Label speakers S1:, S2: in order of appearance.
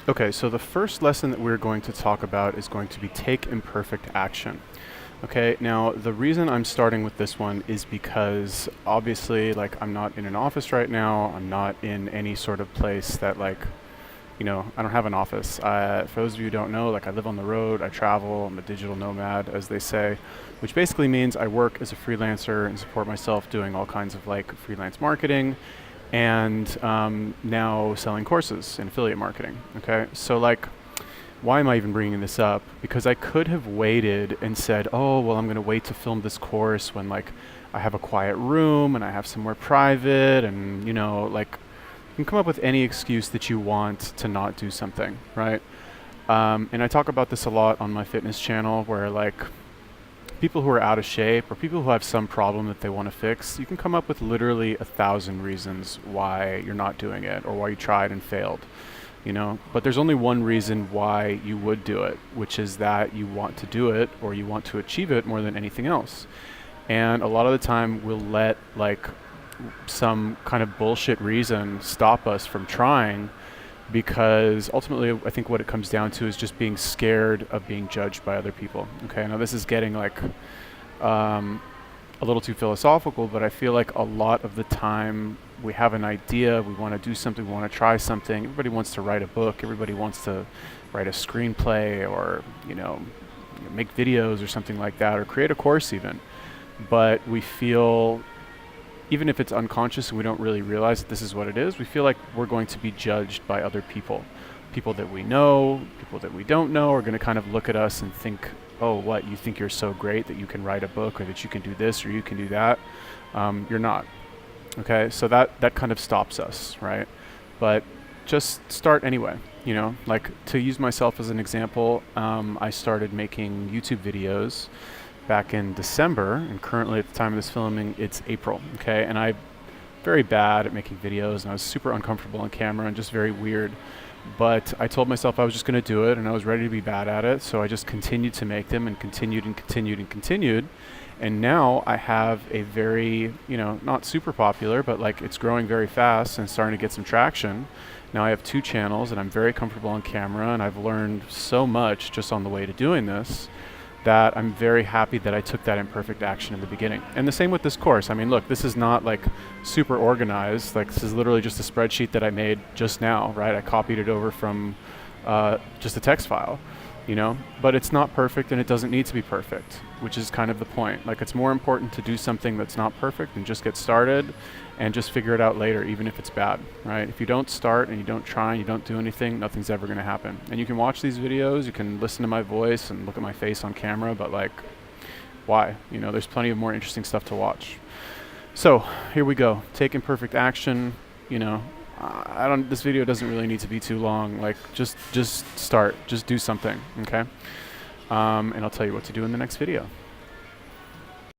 S1: Okay, so the first lesson that we're going to talk about is going to be take imperfect action. Okay, now the reason I'm starting with this one is because obviously, like, I'm not in an office right now. I'm not in any sort of place that, like, I don't have an office. For those of you who don't know, like, I live on the road, I travel, I'm a digital nomad, as they say, which basically means I work as a freelancer and support myself doing all kinds of like freelance marketing and now selling courses in affiliate marketing. Okay, so like, why am I even bringing this up? Because I could have waited and said, oh, well, I'm going to wait to film this course when like I have a quiet room and I have somewhere private and, like, you can come up with any excuse that you want to not do something, right? And I talk about this a lot on my fitness channel where, like, people who are out of shape or people who have some problem that they want to fix, you can come up with literally 1,000 reasons why you're not doing it or why you tried and failed, but there's only one reason why you would do it, which is that you want to do it or you want to achieve it more than anything else. And a lot of the time we'll let like some kind of bullshit reason stop us from trying, because ultimately I think what it comes down to is just being scared of being judged by other people. Okay, now this is getting like a little too philosophical, but I feel like a lot of the time we have an idea, we want to do something, we want to try something. Everybody wants to write a book, everybody wants to write a screenplay or, make videos or something like that, or create a course even. But we feel, even if it's unconscious and we don't really realize that this is what it is, we feel like we're going to be judged by other people. People that we know, people that we don't know are going to kind of look at us and think, oh, what, you think you're so great that you can write a book or that you can do this or you can do that? You're not. Okay, so that kind of stops us, right? But just start anyway. Like, to use myself as an example, I started making YouTube videos back in December, and currently at the time of this filming, it's April. Okay, and I'm very bad at making videos, and I was super uncomfortable on camera and just very weird. But I told myself I was just going to do it, and I was ready to be bad at it, so I just continued to make them and continued and continued and continued. And now I have a very, not super popular, but like, it's growing very fast and starting to get some traction. Now I have 2 channels and I'm very comfortable on camera, and I've learned so much just on the way to doing this that I'm very happy that I took that imperfect action in the beginning. And the same with this course. I mean, look, this is not like super organized. Like, this is literally just a spreadsheet that I made just now, right? I copied it over from just a text file. But it's not perfect and it doesn't need to be perfect, which is kind of the point. Like, it's more important to do something that's not perfect and just get started and just figure it out later, even if it's bad, right? If you don't start and you don't try and you don't do anything, nothing's ever going to happen. And you can watch these videos, you can listen to my voice and look at my face on camera, but like, why? There's plenty of more interesting stuff to watch. So here we go. Take imperfect action. This video doesn't really need to be too long. Like, just start, just do something. Okay. And I'll tell you what to do in the next video.